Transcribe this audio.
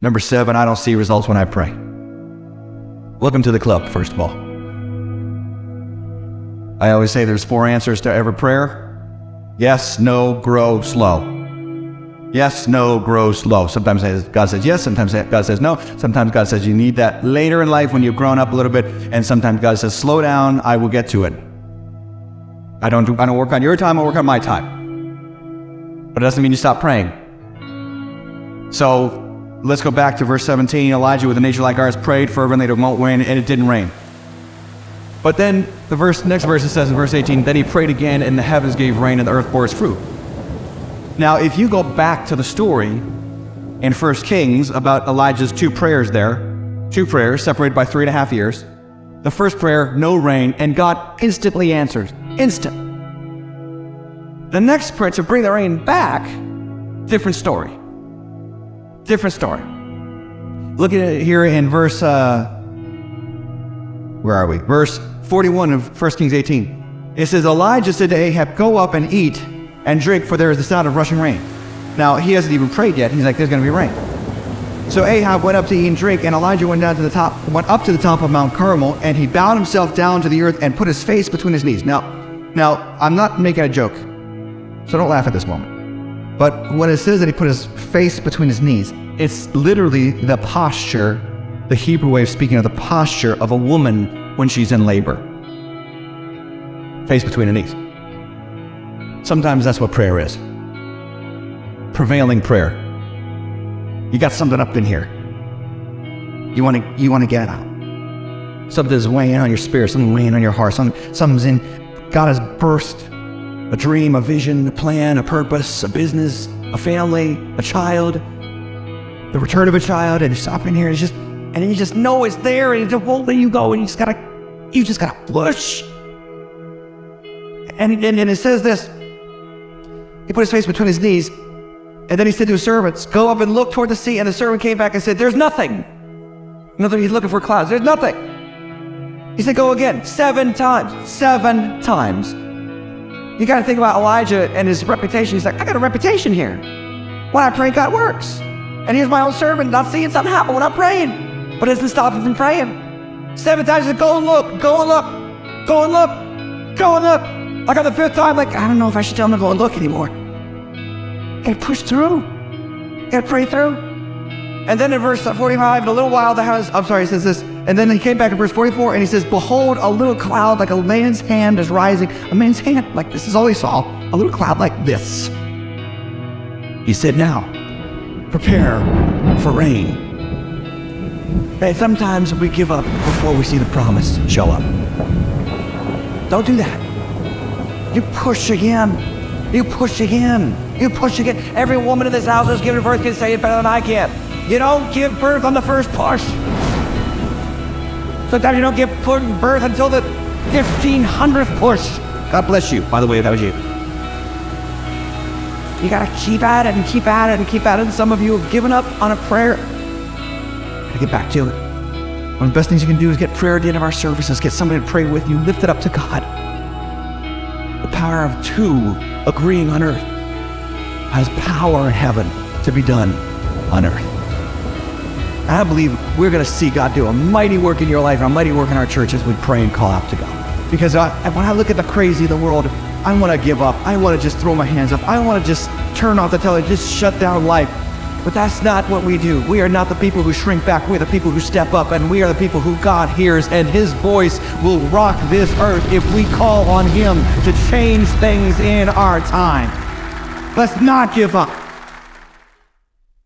Number 7, I don't see results when I pray. Welcome to the club, first of all. I always say there's 4 answers to every prayer. Yes, no, grow, slow. Yes, no, grow, slow. Sometimes God says yes, sometimes God says no. Sometimes God says you need that later in life when you've grown up a little bit. And sometimes God says, slow down, I will get to it. I don't work on your time, I work on my time. But it doesn't mean you stop praying. So let's go back to verse 17. Elijah with a nature like ours prayed fervently to won't rain, and it didn't rain. But then the next verse it says in verse 18, then he prayed again and the heavens gave rain and the earth bore its fruit. Now, if you go back to the story in 1 Kings about Elijah's 2 prayers there, 2 prayers separated by 3.5 years, the first prayer, no rain, and God instantly answers. Instant. The next prayer to bring the rain back, different story. Different story. Look at it here in verse, Verse 41 of 1 Kings 18. It says, Elijah said to Ahab, go up and eat and drink, for there is the sound of rushing rain. Now, he hasn't even prayed yet. He's like, there's going to be rain. So Ahab went up to eat and drink, and Elijah went up to the top of Mount Carmel, and he bowed himself down to the earth and put his face between his knees. Now, I'm not making a joke, so don't laugh at this moment. But when it says that he put his face between his knees, it's literally the posture, the Hebrew way of speaking of the posture of a woman when she's in labor. Face between her knees. Sometimes that's what prayer is. Prevailing prayer. You got something up in here. You want to get it out. Something's weighing on your spirit, something weighing on your heart, something's in. God has burst a dream, a vision, a plan, a purpose, a business, a family, a child, the return of a child, and it's up in here. And you just know it's there, and it won't let you go, and you just gotta push. And it says this. He put his face between his knees, and then he said to his servants, go up and look toward the sea. And the servant came back and said, there's nothing. He's looking for clouds. There's nothing. He said, go again. 7 times. 7 times. You got to think about Elijah and his reputation. He's like, I got a reputation here. When I pray, God works. And here's my own servant not seeing something happen when I'm praying. But it doesn't stop him from praying. 7 times he said, go and look, go and look, go and look, go and look. Like on the 5th time, like, I don't know if I should tell him to go and look anymore. Gotta push through. Gotta pray through. And then in verse 45, in a little while, he says this, and then he came back in verse 44, and he says, behold, a little cloud like a man's hand is rising. A man's hand, like this is all he saw, a little cloud like this. He said, now, prepare for rain. And sometimes we give up before we see the promise show up. Don't do that. You push again. You push again. You push again. Every woman in this house who's given birth can say it better than I can. You don't give birth on the first push. Sometimes you don't give birth until the 1500th push. God bless you. By the way, that was you. You gotta keep at it and keep at it and keep at it. And some of you have given up on a prayer. Gotta get back to it. One of the best things you can do is get prayer at the end of our services. Get somebody to pray with you. Lift it up to God. The power of 2 agreeing on earth has power in heaven to be done on earth. And I believe we're going to see God do a mighty work in your life and a mighty work in our church as we pray and call out to God. Because when I look at the crazy of the world, I want to give up. I want to just throw my hands up. I want to just turn off the television, just shut down life. But that's not what we do. We are not the people who shrink back. We're the people who step up, and we are the people who God hears, and his voice will rock this earth if we call on him to change things in our time. Let's not give up.